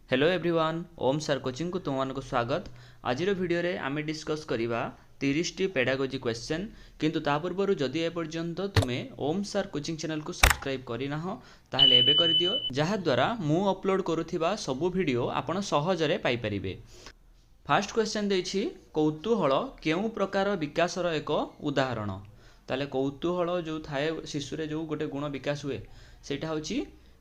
Hello everyone ओम sir coaching को तुमको स्वागत। आज वीडियो रे आमे डिस्कस करिबा 30 टी पेडागोजी क्वेश्चन किंतु ता पूर्व जदि ए पर्यंत तुमे ओम सर कोचिंग चैनल को सब्सक्राइब करिना हो ताहले एबे करि दियो जहा द्वारा मु अपलोड करूथिबा सबु वीडियो आपण सहजरे पाई परिबे। फर्स्ट क्वेश्चन देछि कौतूहल केउ प्रकार विकासर एक उदाहरण। ताले कौतूहल जो थाए शिशु रे जो गोटे गुण विकास हुए सेटा होछि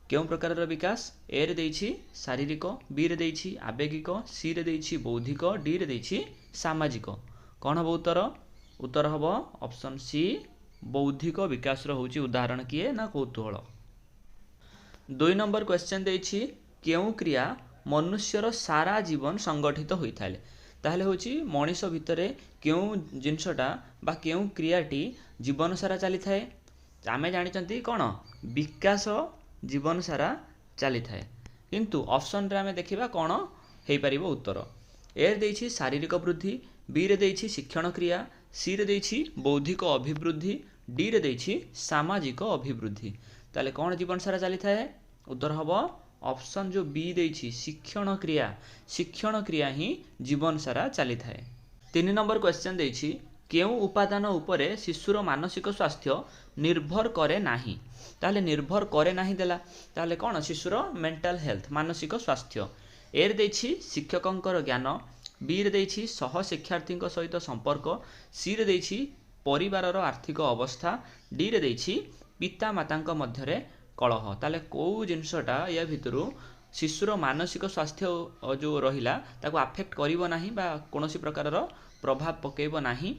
केउ प्रकार विकास। ए रे देछि शारीरिक, बी रे देछि आवेगिक, सी रे देछि बौद्धिक, डी रे देछि सामाजिक। कौन हम उत्तर? उत्तर हम ऑप्शन सी बौद्धिक विकास होछि उदाहरण किए ना कौतूहल। 2 नंबर क्वेश्चन देछि केउ क्रिया मनुष्यर सारा जीवन संगठित होइथाले। ताहले होछि मनीष भितरे केउ जिनसटा बा केउ क्रियाटी जीवन सारा चली थाए। आमे जानिचंती कोन विकास जीवन सारा चली थाए किंतु ऑप्शन रे आमे देखिबा कोन हेई परिबो उत्तर। ए रे देछि शारीरिक वृद्धि, बी रे देछि शिक्षण क्रिया, सी रे देछि बौद्धिक अभिवृद्धि, डी रे देछि सामाजिक अभिवृद्धि। ताले कोन जीवन सारा चली थाए? उत्तर हबो ऑप्शन जो बी देछि शिक्षण क्रिया। शिक्षण क्रिया ही जीवन सारा चली थाए। 3 नंबर क्वेश्चन देछि केउ उपादान उपरे शिशुर मानसिक स्वास्थ्य निर्भर करे नाही। ताहले निर्भर करे नाही देला ताहले कोन शिशुर मेंटल हेल्थ मानसिक स्वास्थ्य। ए रे देछि शिक्षकंकर ज्ञान, बी रे देछि सह शिक्षार्थी सहित संपर्क, सी रे देछि परिवारर आर्थिक अवस्था, डी रे देछि पिता मातांक मध्यरे कलह। ताले को जिनसटा या भितरु शिशुर मानसिक स्वास्थ्य जो रहिला ताको अफेक्ट करिवो नाही बा कोनोसी प्रकारर प्रभाव पकेइबो नाही।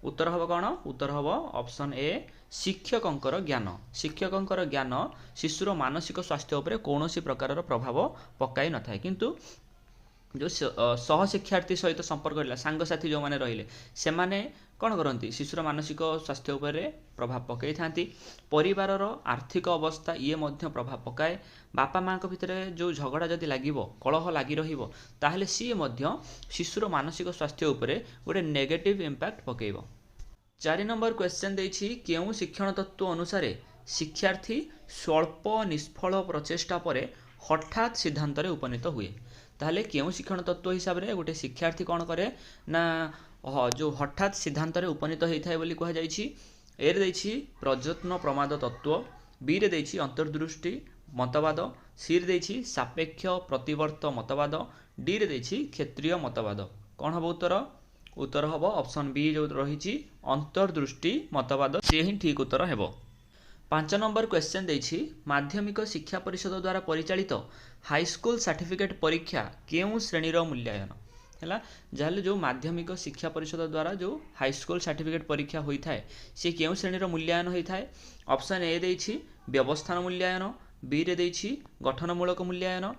उत्तर हबो कोन? उत्तर हबो ऑप्शन ए शिक्षकंकर ज्ञान। शिक्षकंकर ज्ञान शिशुर मानसिक स्वास्थ्य उपरे कोनोसी प्रकारर प्रभाव पकाई न थाए किंतु जो सह शिक्षार्थी सहित संपर्क रहा सांग साथी जो माने रहिले से माने कौन करती शिशुर मानसिक स्वास्थ्य उपरे प्रभाव पकई थांती। परिवारर आर्थिक अवस्था ये मध्य प्रभाव पकाए। बापा माँ भितर जो झगड़ा जदि लागिबो कलह लागी रहिबो ताहले सी मध्य शिशुर मानसिक स्वास्थ्य उपरे गोटे नेगेटिव इंपैक्ट पकेइबो। 4 नंबर क्वेश्चन देछि केउ शिक्षण तत्व अनुसार शिक्षार्थी स्वल्प निष्फल प्रचेष्टा परे हठात सिद्धांत रे उपनीत हुए। ताहले केउ शिक्षण तत्व हिसाब रे गोटे शिक्षार्थी कौन करे ना जो हठात सिद्धांत रे उपनीत होई थाए बोली कहा जाइछि। ए रे देछि प्रयत्न प्रमाद तत्व, बी रे देछि अंतर्दृष्टि मतवाद, सी रे देछि सापेक्ष प्रतिवर्त मतवाद, डी रे देछि क्षेत्रीय मतवाद। कौन हम उत्तर? उत्तर हम ऑप्शन बी जो रही अंतर्दृष्टि मतवाद से ही ठीक उत्तर हेबो। 5 नंबर क्वेश्चन देछि माध्यमिक शिक्षा परिषद द्वारा परिचालित हाईस्कूल सर्टिफिकेट परीक्षा केउ श्रेणीर मूल्यांकन हैला। जाले जो माध्यमिक शिक्षा परिषद द्वारा जो हाईस्कूल सर्टिफिकेट परीक्षा होई थाए से केउ श्रेणीर मूल्यांकन होई थाए। ऑप्शन ए देछि व्यवस्थान मूल्यांकन, बी रे देछि गठनमूलक मूल्यांकन,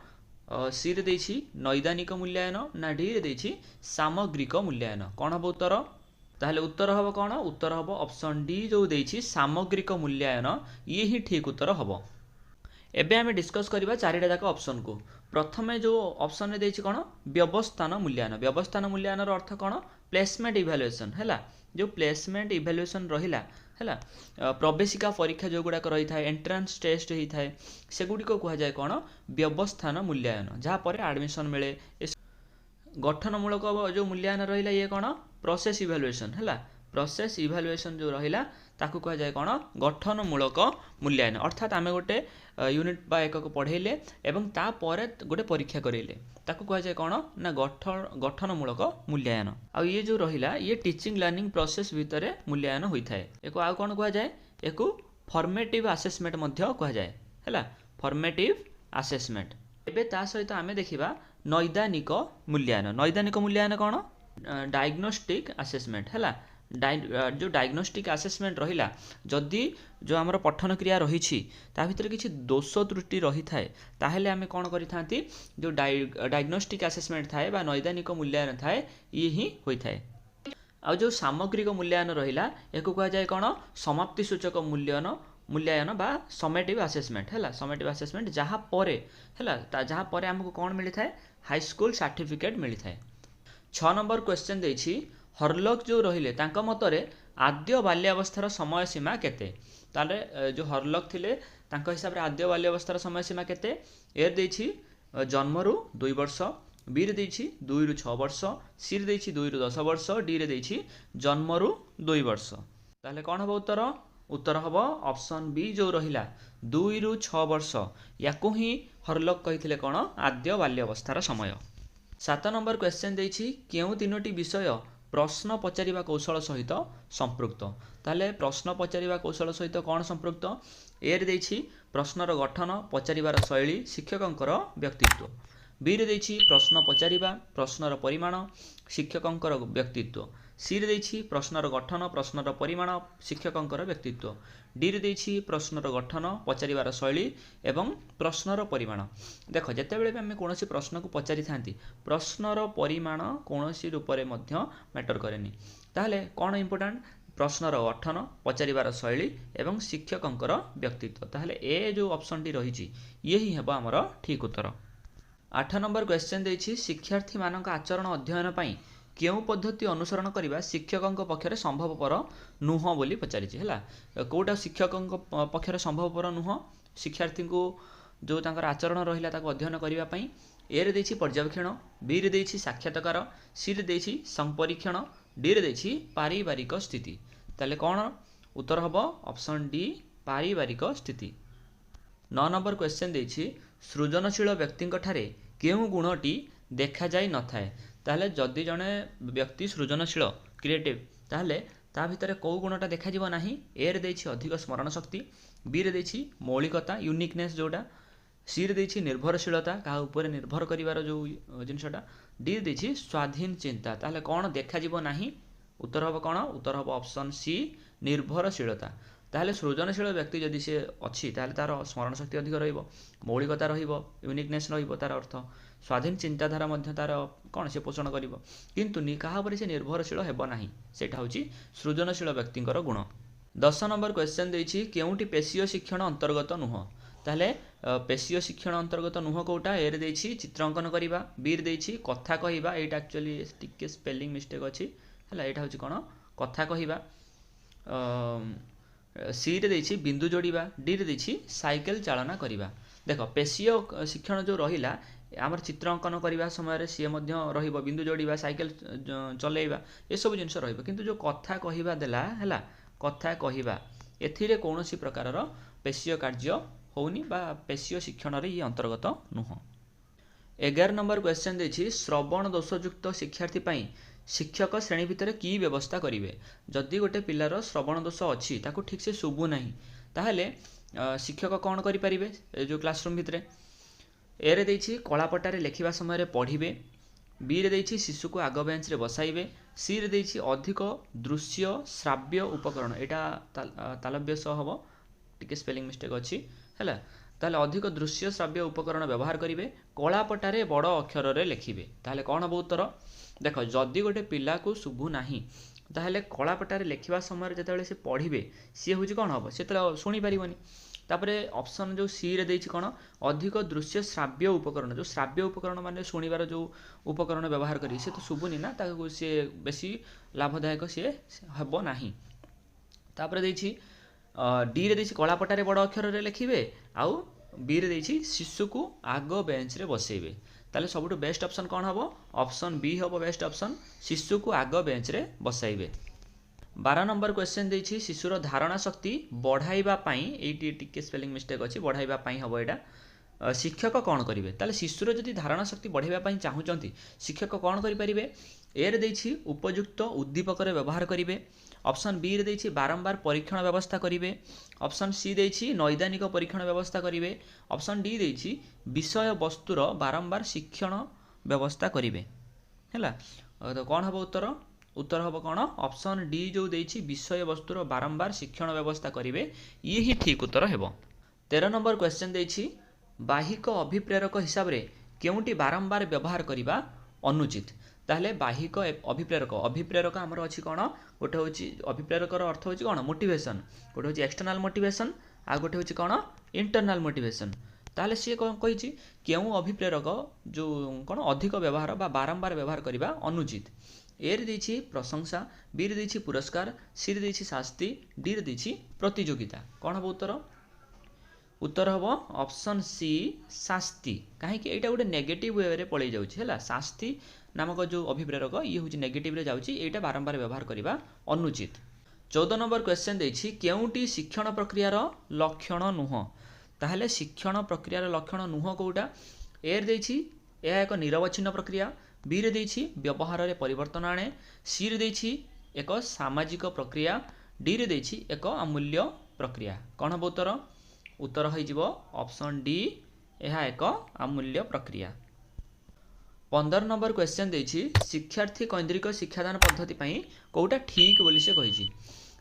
सी रे देछि नैदानिक मूल्यांकन ना डी रे देछि सामग्रिक मूल्यांकन। कौन हम उत्तर? ताहले उत्तर हबो कौन? उत्तर हबो ऑप्शन डी जो देछि सामग्रिक मूल्यांकन ये ही ठीक उत्तर हबो। एबे हमें डिस्कस करिबा चारिटा जाक ऑप्शन को। प्रथमे जो ऑप्शन रे देछि कोन व्यवस्थान मूल्यांकन। व्यवस्थान मूल्यांकन रो अर्थ कोन? प्लेसमेंट इवैल्यूएशन हैला। जो प्लेसमेंट इवैल्यूएशन रहिला हैला प्रवेशिका परीक्षा जो गुडा रही थाए एंट्रांस टेस्ट होई थाए से गुडी को कहा जाय कोन व्यवस्थान मूल्यांकन जहा पर एडमिशन मिले। गठनमूलक जो मूल्यांकन रहिला ये कोन प्रोसेस इवैल्यूएशन हैला। प्रोसेस इवैल्यूएशन जो रहिला ताकू कहा जाय कोन गठनमूलक मूल्यांकन। अर्थात आमे गोटे यूनिट बा एकक पढ़ेले एवं ता परे गोटे परीक्षा करेले ताकू कहा जाय कोन ना गठनमूलक मूल्यांकन। आ ये जो रहिला ये टीचिंग लर्निंग प्रोसेस भितरे मूल्यांकन होई थाए। एको आ कोन कहा जाय एको फॉर्मेटिव असेसमेंट मध्य कहा जाय हैला फॉर्मेटिव असेसमेंट। एबे ता सहित आमे देखिबा नैदानिक मूल्यांकन। नैदानिक मूल्यांकन कोन डायग्नोस्टिक असेसमेंट हैला। जो डायग्नोस्टिक असेसमेंट रहिला जदि जो हमर पठन क्रिया रही ता भितर किछि दोष त्रुटि रही थाए ताहेले आमे कोन करि थांती जो डायग्नोस्टिक असेसमेंट थाए बा नैदानिक मूल्यांकन थाए ये ही होई थाए। आ जो सामग्रिक मूल्यांकन रहिला एको कहा जाय कोन समाप्ति सूचक मूल्यांकन बा समेटिव असेसमेंट हैला। समेटिव असेसमेंट जहा परे हैला जहा परे हमको कोन मिलि थाए हाई स्कूल सर्टिफिकेट मिलि थाए। 6 नंबर क्वेश्चन देछि हरलक जो रहिले तांका मतरे आद्य बाल्यावस्थार समय सीमा केते। ताले जो हरलक थिले तांका हिसाब रे आद्य बाल्यावस्थार समय सीमा केते? ए देछि जन्मरू 2 वर्ष, बी रे देछि 2 रु 6 वर्ष, सी रे देछि 2 रु 10 वर्ष, डी रे देछि जन्मरू 2 वर्ष। ताहले कौन हम उत्तर? उत्तर हम ऑप्शन बी जो रहिला 2 रु 6 वर्ष, याकू ही हरलोक कहिथिले कौन? आद्य बाल्यावस्थार समय। 7 नंबर क्वेश्चन देछि केउ तीनोटी विषय प्रश्न पचारिबा कौशल सहित संपृक्त। ताहले प्रश्न पचारिबा कौशल सहित कौन संपृक्त? ए रे देछि प्रश्नर गठन, पचारिबार शैली, शिक्षकंकर व्यक्तित्व। बी रे देछि प्रश्न पचारिबा, प्रश्नर परिमाण, शिक्षकंकर व्यक्तित्व। सी रे देछि प्रश्नर गठन, प्रश्नर परिमाण, शिक्षकंकर व्यक्तित्व। डी रे देछि प्रश्नर गठन, पचारिबार शैली एवं प्रश्नर परिमाण। देख जेतेबेले भी आम कौन प्रश्न को पचारि थांती प्रश्नर परिमाण कौन रूपरे मध्य मैटर करेनि। ताहले कौन इंपोर्टेंट? प्रश्नर गठन, पचारिबार शैली एवं शिक्षकंकर व्यक्तित्व। ताहले ए जो ऑप्शन टी रही ये ही हेबो हमर ठीक उत्तर। 8 नंबर क्वेश्चन देछि शिक्षार्थी मानक आचरण अध्ययन पई केउ पद्धति अनुसरण करिबा शिक्षकंक पक्षरे संभवपर नुह बोली पचारिछि हैला। कोटा शिक्षकंक पक्षरे संभवपर नुह? शिक्षार्थी को जो तांकर आचरण रहिला ताको अध्ययन करिबा पई ए रे देछि पर्यवेक्षण, बी रे देछि साक्षात्कार, सी रे देछि संपरीक्षण, डी रे देछि पारिवारिक स्थिति। ताले कौन उत्तर हबो? ऑप्शन डी पारिवारिक स्थिति। 9 नंबर क्वेश्चन देछि सृजनशील व्यक्तिंक ठारे केउ गुणटी देखा जाय न थाए। ताहले जदि जने व्यक्ति सृजनशील क्रिएटिव ताहले ता भितर को गुणटा देखा जीव नाही? ए रे देछि अधिक स्मरण शक्ति, बी रे देछि मौलिकता यूनिकनेस जोटा, सी रे देछि निर्भरशीलता कहा ऊपर निर्भर करिवार जो जिनसटा, डी रे देछि स्वाधीन चिंता। ताहले कौन देखा जीव नाही? उत्तर हबो कौन? उत्तर हबो ऑप्शन सी निर्भरशीलता। ताहले सृजनशील व्यक्ति जदि से अच्छी ताहले तार स्मरण शक्ति अधिक रहिबो, मौलिकता रहिबो, यूनिकनेस रहिबो, तार अर्थ स्वाधीन चिंताधारा मध्य तार कौन से पोषण करिबो, किंतु काहा पर से निर्भरशील हेबो नाही। सेटा होची सृजनशील व्यक्तिंकर गुण। 10 नंबर क्वेश्चन देछि केउटी पेशीय शिक्षण अंतर्गत नुह। ताहले पेशीय शिक्षण अंतर्गत नुह कोटा? ए रे देछि चित्रांकन करिबा, बी रे देछि कथा कहिबा, एटा एक्चुअली टिके स्पेलिंग मिस्टेक अछि हला, एटा होछि कोन? कथा कहिबा। सी रे देछि बिंदु जोड़िबा, डी रे देछि साइकेल चालना करिबा। देख पेशीय शिक्षण जो रहिला आमर चित्रांकन करने समय सी रहिबो बिंदु जोड़िबा, साइकेल चलेइबा, ए सब जिनस रहिबो, किंतु जो कथा कहिबा देला हैला, कथा कहिबा एथिरे कौनसी प्रकारर पेशीय कार्य होउनी बा पेशीय शिक्षण रे ये अंतर्गत नुह। 11 नंबर क्वेश्चन देछि श्रवण दोषयुक्त शिक्षार्थी पई शिक्षक श्रेणी भितर की व्यवस्था करिवे। जदि गोटे पिलार श्रवण दोष अच्छी ताको ठीक से शुभु नाही ताहले शिक्षक कौन करि परिबे जो क्लासरूम भितर? ए रे देछि कलापटारे लेखिबा समय पढ़िबे, बी रे देछि शिशु को आग बेंच रे बसाइबे, सी रे देछि अधिक दृश्य श्राव्य उपकरण, एटा तालव्य सह हबो टिके स्पेलिंग मिस्टेक अछि हैला। ताहले अधिक दृश्य श्राव्य उपकरण व्यवहार करिवे, कलापटारे बड़ अक्षर रे लेखिबे। ताहले कौन हबो उत्तर? देख जदि गोटे पिला को शुभु नाही ताहले कलापटारे लेखिबा समय जेतेबेले से पढ़िबे सी होछि कौन हबो? से तो सुनी परिबनी। तापरे ऑप्शन जो सी रे देछि कोन? अधिक दृश्य श्राव्य उपकरण, जो श्राव्य उपकरण माने सुनिबार जो उपकरण व्यवहार करी से तो शुभुनी ना, ताको से बेसी लाभदायक से हबो नाही। तापरे देछि डी रे देछि कलापटारे बड़ अक्षर रे लेखिबे, आउ बी रे देछि शिशु को आग बेंच रे बसेइबे। ताले सबुठु बेस्ट ऑप्शन कौन हबो? ऑप्शन बी हबो बेस्ट ऑप्शन, शिशु को आग बेंच रे बसाइबे। 12 नंबर क्वेश्चन देछि शिशुर धारणा शक्ति बढ़ाइबा पई, एटी टिके स्पेलिंग मिस्टेक अछि, बढ़ाइबा पई हबो एटा शिक्षक कौन करिवे? ताले शिशुर जदि धारणा शक्ति बढ़ाइबा पई चाहुचंती शिक्षक कौन करि परिबे? ए रे देछि उपयुक्त उद्दीपक रे व्यवहार करिवे, ऑप्शन बी रे देछि बारंबार परीक्षण व्यवस्था करिवे, ऑप्शन सी देछि नैदानिक परीक्षण व्यवस्था करिवे, ऑप्शन डी देछि विषय वस्तुर बारंबार शिक्षण व्यवस्था करिवे हैला। तो कौन हबो उत्तर? उत्तर हबो कौन? ऑप्शन डी जो देछि विषय वस्तुर बारंबार शिक्षण व्यवस्था करिवे, ये ही ठीक उत्तर हेबो। 13 नंबर क्वेश्चन देछि बाहिक अभिप्रेरक हिसाब रे केउटी बारंबार व्यवहार करिबा अनुचित। ताहले बाहिक अभिप्रेरक, अभिप्रेरक हमर अछि कोन? गोटे होछि अभिप्रेरकर अर्थ होछि कोन? मोटिवेशन, गोटे होछि एक्सटर्नल मोटिवेशन, आ गोटे होछि कोन? Internal motivation. ताहले से कोन कहिछि केउ अभिप्रेरक जो कोन अधिक व्यवहार बा बारंबार व्यवहार करिबा अनुचित। ए रे देछि प्रशंसा, बी रे देछि पुरस्कार, सी रे देछि शास्ति, डी रे देछि प्रतियोगिता। कोन हबो उत्तर? उत्तर हम ऑप्शन सी शास्ति कहीं यहाँ गोटे नेगेटिव वे रे पलि जाऊँगी शास्ति नामक जो अभिप्रेरक ये हूँ नेगेटिव रे जाऊँगी यहाँ बारंबार व्यवहार करने अनुचित। 14 नंबर क्वेश्चन देछि केउटी शिक्षण प्रक्रियार लक्षण नुह ताहले शिक्षण प्रक्रियार लक्षण नुह कोउटा ए रे देछि यह एक निरवच्छिन्न प्रक्रिया बी रे देछि व्यवहार रे परिवर्तन आणे सी रे देछि एक सामाजिक प्रक्रिया डी रे देछि एक अमूल्य प्रक्रिया कौन हम उत्तर उत्तर हो ऑप्शन डी यह एक अमूल्य प्रक्रिया। 15 नंबर क्वेश्चन देछि शिक्षार्थी केन्द्रिक शिक्षादान पद्धति पई कोउटा ठीक बोली से कहिछि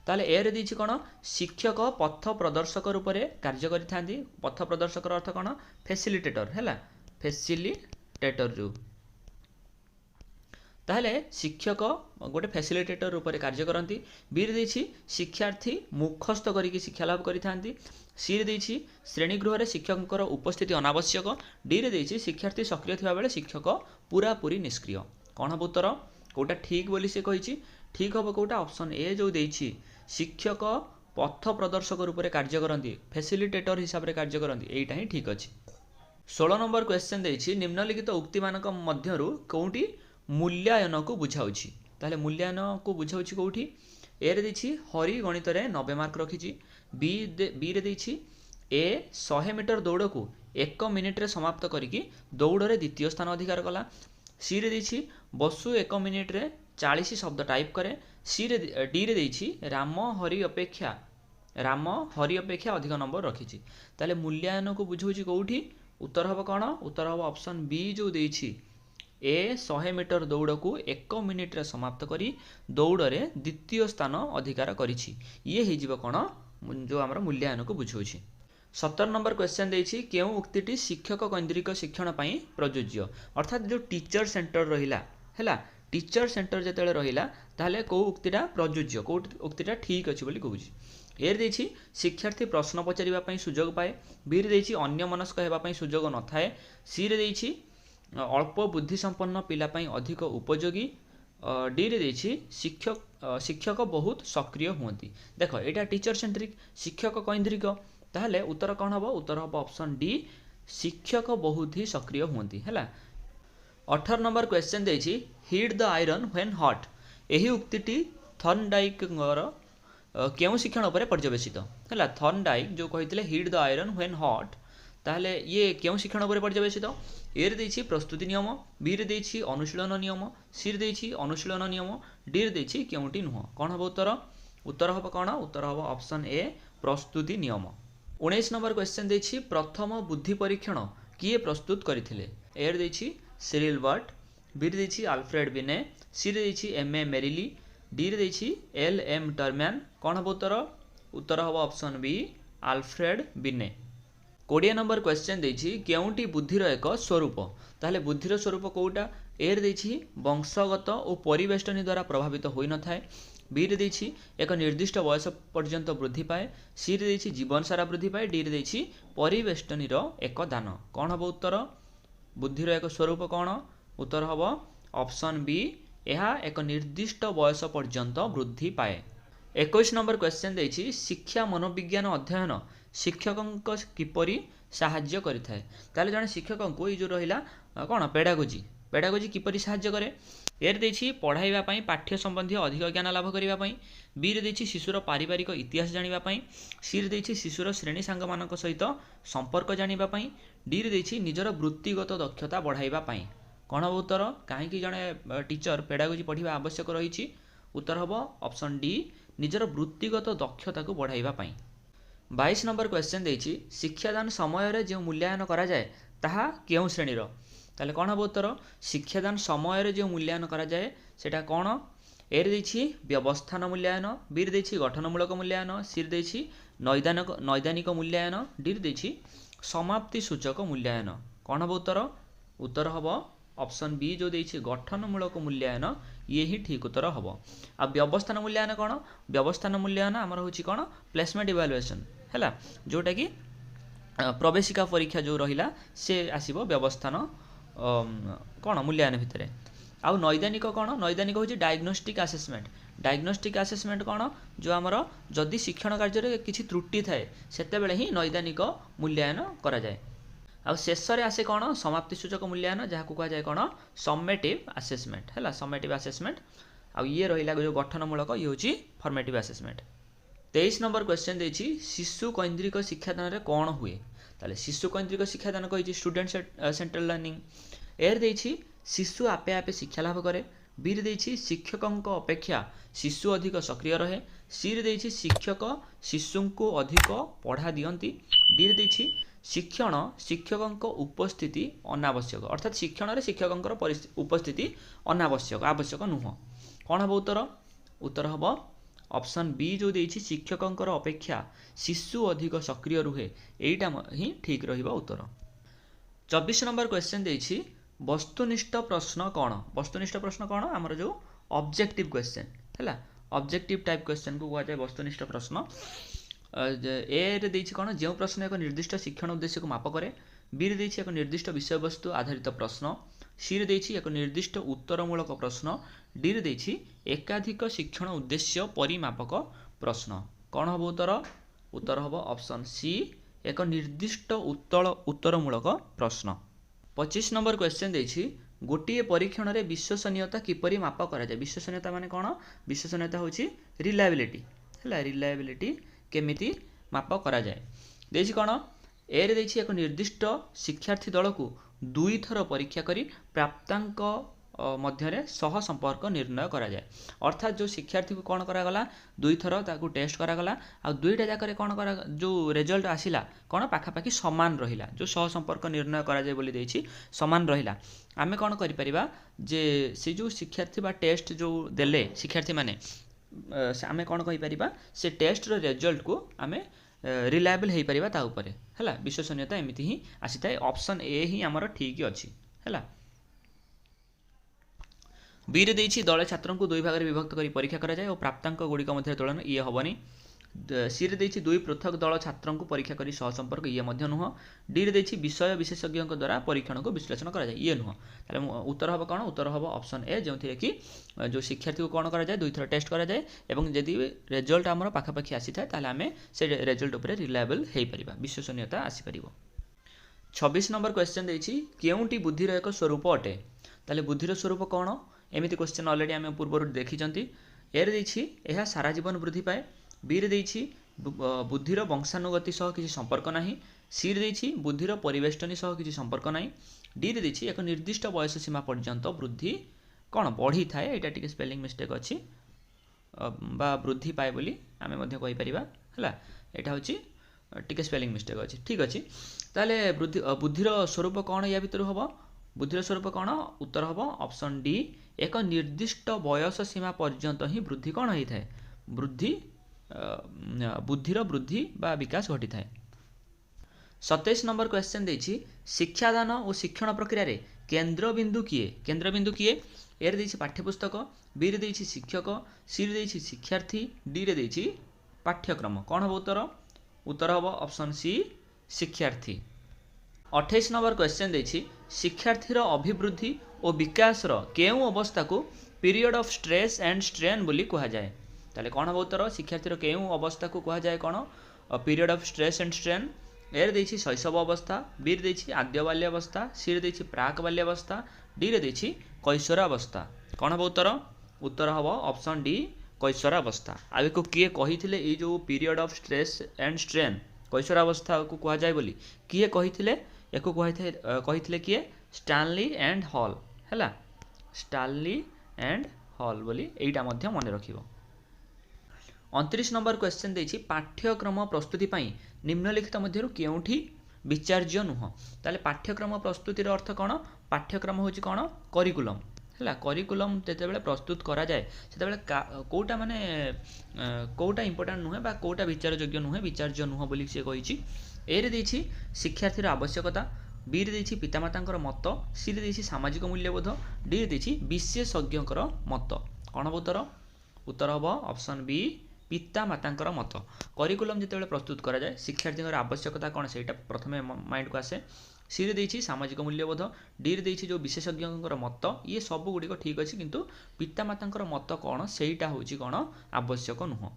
ताले ए रे देछि कोन शिक्षक पथ प्रदर्शक रूप में कार्य करिथांती पथ प्रदर्शक अर्थ कोन फैसिलिटेटर हैला फैसिलिटेटर जो ताहले शिक्षक गोटे फैसिलिटेटर रूप में कार्य करती बी रे देछि शिक्षार्थी मुखस्थ करिकि शिक्षा लाभ करिथांती सी रे देछि श्रेणी गृह रे शिक्षककर उपस्थिति अनावश्यक डी रे देछि शिक्षार्थी सक्रिय थिबा बेले शिक्षक पूरा पूरी निष्क्रिय कौन हम उत्तर कोटा ठीक बोली से कहिछि ठीक हम कोटा ऑप्शन ए जो देछि शिक्षक पथ प्रदर्शक रूप में कार्य करती फैसिलिटेटर हिसाब से कार्य करती यहीटा ही ठीक अच्छे। 16 नंबर क्वेश्चन देछि निम्नलिखित उक्ति मानक मध्यरु कोउटी मूल्यायन को बुझाउछि ताले मूल्यायन को बुझाउछि कोउठी ए रे देछि हरि गणित रे 90 मार्क रखिछि बी रे देछि ए 100 मीटर दौड़ को 1 मिनिट रे समाप्त करिकि दौड़ रे द्वितीय स्थान अधिकार कला सी रे देछि बसु 1 मिनिट रे 40 शब्द टाइप करे सी रे डी रे देछि राम हरि अपेक्षा अधिक नंबर रखिछि ताले मूल्यायन को बुझाउछि कोउठी उत्तर हम कौन उत्तर हम ऑप्शन बी जो देछि ए 100 मीटर दौड़ को 1 मिनिट रे समाप्त करी दौड़ रे द्वितीय स्थान अधिकार करिछि ये हिजिबो कोन जो हमर मूल्यायन को बुझाउछि। 17 नंबर क्वेश्चन देछि केउ उक्तिटी शिक्षक केन्द्रिक शिक्षण पई प्रयोज्य अर्थात जो टीचर सेंटर रहिला हैला टीचर सेंटर जेतेले रहिला ताहले को उक्तिटा प्रयोज्य को उक्तिटा ठीक अछि बोली कहूछि ए देछि शिक्षार्थी प्रश्न पचारिबा पई सुजोग पाए बी रे देछि अन्य मनस्क हेबा पई सुजोग न थाए सी रे देछि अल्प बुद्धि संपन्न पिला पई अधिक उपयोगी डी रे देछि शिक्षक बहुत सक्रिय हुंती देखो एटा टीचर सेंट्रिक शिक्षक केन्द्रिक ताहले उत्तर कौन हम उत्तर हम ऑप्शन डी शिक्षक बहुत ही सक्रिय हुंती हैला। 18 नंबर क्वेश्चन देछि heat the iron when hot एही उक्तिटी थर्नडाइक केउ शिक्षण उपरे पर्यवेसित हैला थर्नडाइक जो कहितले heat the iron when hot ताहले ये केउ शिक्षण उपरे पर्यवेसित ए रे देछि प्रस्तुति नियम बी रे देछि अनुशीलन नियम सी रे देछि अनुशीलन नियम डी रे देछि केउटी नुह कौन हम उत्तर उत्तर हम कौन उत्तर हम ऑप्शन ए प्रस्तुति नियम। 19 नंबर क्वेश्चन देछि प्रथम बुद्धि परीक्षण किए प्रस्तुत करथिले ए रे देछि सिरिल बर्ट बी रे देछि अल्फ्रेड बिने सी रे देछि एम.ए. मेरिली डी रे देछि एल.एम. टर्मैन कौन हम उत्तर उत्तर हम ऑप्शन बी अल्फ्रेड बिने। 20 नंबर क्वेश्चन देछि केउटी बुद्धिर एक स्वरूप ताहले बुद्धिर स्वरूप कोउटा ए रे देछि वंशगत और परिवेष्टनी द्वारा प्रभावित होई न थाए बी रे देछि एक निर्दिष्ट बयस पर्यंत वृद्धि पाए सी रे देछि जीवन सारा वृद्धि पाए डी रे देछि परिवेष्टनीर एक दान कौन हम उत्तर बुद्धिर एक स्वरूप कौन उत्तर हम ऑप्शन बी यह एक निर्दिष्ट बयस पर्यंत वृद्धि पाए। 21 नंबर क्वेश्चन देछि शिक्षा मनोविज्ञान अध्ययन शिक्षक किपरि साहाय्य करिथाए ताले जने शिक्षक को ये जो रहिला कोन पेडागोजी किपरि साहाय्य करे ए रे देछि पढ़ाइबा पई पाठ्य संबंधी अधिक ज्ञान लाभ करिबा पई बी रे देछि शिशुर पारिवारिक इतिहास जानिबा पई सी रे देछि शिशुर श्रेणी सांग मानक सहित संपर्क जानिबा पई डी रे देछि निजर वृत्तिगत दक्षता बढ़ाइबा पई कौन हम उत्तर कहीं जड़े टीचर पेडागोजी पढ़ा आवश्यक रही उत्तर हम ऑप्शन डी निजर वृत्तिगत दक्षता को बढ़ाइबा पई। 22 नंबर क्वेश्चन देछि शिक्षादान समय रे जो मूल्यांकन करा जाए ताहा केउ श्रेणीर ताले कौन हम उत्तर शिक्षादान समय रे जो मूल्यांकन करा जाए सेटा कौन ए रे देछि व्यवस्थान मूल्यांकन बी रे देछि गठनमूलक मूल्यांकन सी रे देछि नैदानिक मूल्यांकन डी रे देछि समाप्ति सूचक मूल्यांकन कौन हम उत्तर उत्तर हम ऑप्शन बी जो देछि गठनमूलक मूल्यांकन ये ही ठीक उत्तर हम। आ व्यवस्थान मूल्यांकन कौन व्यवस्थान मूल्यांकन आमर होछि कौन प्लेसमेंट इवैल्यूएशन हैला जोटा कि प्रवेशिका परीक्षा जो रहिला से आसीबो व्यवस्थान कौन मूल्यांकन भितरे आउ नैदानिक कौन नैदानिक हूँ डायग्नोस्टिक आसेसमेंट डायग्नोस्टिक आसेसमेंट कौन जो आमर जदि शिक्षण कार्य किसी त्रुटि थाए सेतेबेले ही नैदानिक मूल्यांकन करा जाए। आउ शेष में आसे कौन समाप्ति सूचक मूल्यांकन जहाँ को कहुए कौन समेटिव आसेसमेंट है समेटिव आसेसमेंट। आउ ये रहा जो गठनमूलक ये हूँ फॉर्मेटिव आसेसमेंट। 23 नंबर क्वेश्चन देछि शिशु केन्द्रिक शिक्षादान में कौन हुए ताले शिशु केन्द्रिक शिक्षादान कही स्टूडेंट सेंट्रल लर्निंग। एर देछि शिशु आपे आपे शिक्षा लाभ करे। बी रे देछि शिक्षकों अपेक्षा शिशु अधिक सक्रिय रहे। सी रे देछि शिक्षक शिशु को अधिक पढ़ा दियंती। डी रे देछि शिक्षण शिक्षकों उपस्थिति अनावश्यक अर्थात शिक्षण में शिक्षकों उपस्थिति अनावश्यक आवश्यक नुह। कौन हम उत्तर उत्तर हम ऑप्शन बी जो देछि शिक्षकों अपेक्षा शिशु अधिक सक्रिय रुहे एटा ही ठीक रहिबा उत्तर। 24 नंबर क्वेश्चन देछि वस्तुनिष्ठ प्रश्न कौन वस्तुनिष्ठ प्रश्न कौन आमर जो ऑब्जेक्टिव क्वेश्चन है ऑब्जेक्टिव टाइप क्वेश्चन को कहुए वस्तुनिष्ठ प्रश्न। ए रे देछि कौन जो प्रश्न एक निर्दिष्ट शिक्षण उद्देश्य को माप करे। बी रे देछि एक निर्दिष्ट विषय वस्तु आधारित प्रश्न। सी रे देछि एक निर्दिष्ट उत्तरमूलक प्रश्न। डी रे देछि एकाधिक शिक्षण उद्देश्य परिमापक प्रश्न। कौन हम उत्तर उत्तर हम ऑप्शन सी एक निर्दिष्ट उत्तरमूलक प्रश्न। 25 नंबर क्वेश्चन देछि गोटिए परीक्षण रे विश्वसनीयता किपरि माप करा जाय। विश्वसनीयता माने कौन विश्वसनीयता होछि रिलायबिलिटी है रिलायबिलिटी केमिति माप करा जाय। देछि कौन ए रे देछि एक निर्दिष्ट शिक्षार्थी दल को 2 थर परीक्षा करी प्राप्तांक मध्य सह संपर्क निर्णय करा जाए। अर्थात जो शिक्षार्थी को कौन करागला 2 थर ताकू टेस्ट करागला आ 2टा जाकर कौन करा जो रिजल्ट आसिला कौन पाखापाखि समान रहिला जो सह संपर्क निर्णय करा जाए बोली देछि समान रहिला। आमे कौन करि परिबा जे से जो शिक्षार्थी बा टेस्ट जो देले शिक्षार्थी माने आमे कौन कहि परिबा से टेस्ट रो रिजल्ट को आमे रिलायबल हेई परिबा ता ऊपर हैला विश्वसनीयता एमिति ही आसीताए। ऑप्शन ए ही हमर ठीक अछि हैला। बी रे देछि दल छात्रों को 2 भाग में विभक्त करी परीक्षा करा जाए और प्राप्तांक गुड़िक मध्य तुलन ये हेबनी। सी रे देछि 2 पृथक दल छात्रों को परीक्षा करी सह संपर्क ये मध्य नुह। डी रे देछि विषय विशेषज्ञों द्वारा परीक्षण को विश्लेषण करा जाए ये नुह। ताले उत्तर हम कौन उत्तर हम ऑप्शन ए जो कि जो शिक्षार्थी को कौन करा जाए 2 थर टेस्ट करा जाए एवं यदि रिजल्ट आमर पाखापाखि आसी थाए ताले आमे से रिजल्ट ऊपर रिलायबल हेई परिबा विश्वसनीयता आसी परिबो। 26 नंबर क्वेश्चन देछि केउंटी बुद्धिर एक स्वरूप अटे। ताले बुद्धिर स्वरूप कौन एमिति क्वेश्चन ऑलरेडी आम पूर्व देखी। ए रे सारा जीवन वृद्धि पाए। बी रे बुद्धिर वंशानुगति सह किसी संपर्क नहीं। सी रे बुद्धिर परिवेष्टनी सह किसी संपर्क नहीं। डी रे एक निर्दिष्ट बयस सीमा पर्यंत वृद्धि कौन बढ़ी थाए यहाँ टी स्पेलिंग मिस्टेक अच्छी बा वृद्धि पाए बोली आम कही पारिबा है यहाँ हूँ टी स्पेलिंग मिस्टेक अच्छी ठीक अच्छे। ताले बुद्धिर स्वरूप कौन या भितर हम बुद्धिर स्वरूप कौन उत्तर हम ऑप्शन डी एक निर्दिष्ट बयस सीमा पर्यंत ही वृद्धि कौन होता है वृद्धि बुद्धिर वृद्धि बा विकास घटी थाए। 27 नंबर क्वेश्चन देछि शिक्षादान और शिक्षण प्रक्रिया रे केंद्रबिंदु किए ए रे पाठ्यपुस्तक। बी रे देछि शिक्षक। सी रे देछि शिक्षार्थी। डी रे देछि पाठ्यक्रम। कौन हम उत्तर उत्तर हम ऑप्शन सी शिक्षार्थी। 28 नंबर क्वेश्चन देछि शिक्षार्थीर अभिवृद्धि और विकास केउं अवस्था को period of stress and strain बोली कहा जाए। ताले कौन हम उत्तर शिक्षार्थीर केउं अवस्था को कहा जाए कौन period of stress and strain. ए रे देछि शैशव अवस्था। बी रे देछि आद्य बाल्यावस्था। सी रे देछि प्राक बाल्यावस्था। डी रे देछि कैशोरावस्था। कौन हम उत्तर उत्तर हम ऑप्शन डी कैशोरावस्था। आगे को किए कही ये जो period of stress and strain कैशोरावस्था को कहा जाए बोली किए कही एको कही किए स्टानली एंड हॉल है स्टानली एंड हॉल बोली एटा मध्य मन रखिबो। 29 नंबर क्वेश्चन देछि पाठ्यक्रम प्रस्तुति पई निम्नलिखित मध्यरु केउठी विचार्य नुह। ताले पाठ्यक्रम प्रस्तुतिर अर्थ कौन पाठ्यक्रम होछि कौन करिकुलम है करिकुलम जेतेबेले प्रस्तुत करा जाए सेतेबेले कोटा माने कोटा इंपोर्टेंट नुहे बा कोटा विचारयोग्य नुहे विचार्य नुह बोली से कहिछि। ए रे देछि शिक्षार्थीर आवश्यकता। बी रे देछि पितामातांकर मत। सी रे देछि सामाजिक मूल्यबोध। डी रे देछि विशेषज्ञकर मत। कौन हम उत्तर उत्तर हम ऑप्शन बी पितामातांकर मत। करिकुलम जेतेबेले प्रस्तुत करा जाए शिक्षार्थींकर आवश्यकता कौन सेटा प्रथमे माइंड को आसे। सी रे देछि सामाजिक मूल्यबोध, डी रे देछि जो विशेषज्ञଙ୍କର मत। ये सब गुड़िक ठीक अच्छे किंतु पितामाताଙ୍କର मत कौन ସେଇଟା ହେଉଛି कौन आवश्यक नुह।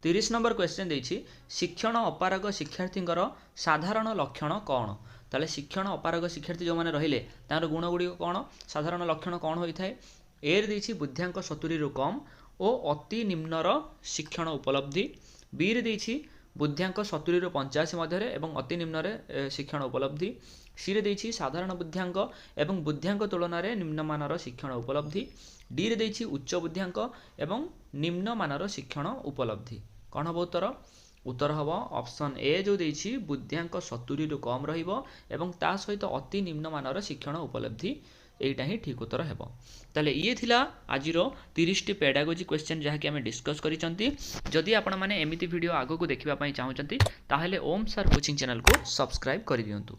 30 नंबर क्वेश्चन देछि शिक्षण अपारग शिक्षार्थीଙ୍କର साधारण लक्षण कौन। ताले शिक्षण अपारग शिक्षार्थी जो माने रहिले तार गुण गुड़ी कौन साधारण लक्षण कौन होता है। ए रे देछि बुद्ध्यांक 70 रु कम और अति निम्नर शिक्षण उपलब्धि। बी रे देछि बुद्ध्यांक 70 रु 85 मध्य एवं अति निम्न शिक्षण उपलब्धि। सी रे देछि साधारण बुद्ध्यांक एवं बुद्ध्यांक तुलन में निम्नमानर शिक्षण उपलब्धि। डी रे देछि उच्च बुद्ध्यांक एवं निम्नमानर शिक्षण उपलब्धि। कौन हम उत्तर उत्तर हम ऑप्शन ए जो देछि बुद्ध्यांक 70 रु कम रहिबो एवं ता सहित अति निम्नमानर शिक्षण उपलब्धि एटा ही ठीक उत्तर हेबो। ताले ये थिला आजिर 30 टी पेडागोजी क्वेश्चन जहाँ कि आम डिस्कस करिसंती। जदि आपण माने एमिति वीडियो आगो को देखिबा पई चाहुचंती ताहेले ओम सर कोचिंग चैनल को सब्सक्राइब करि दियंतु।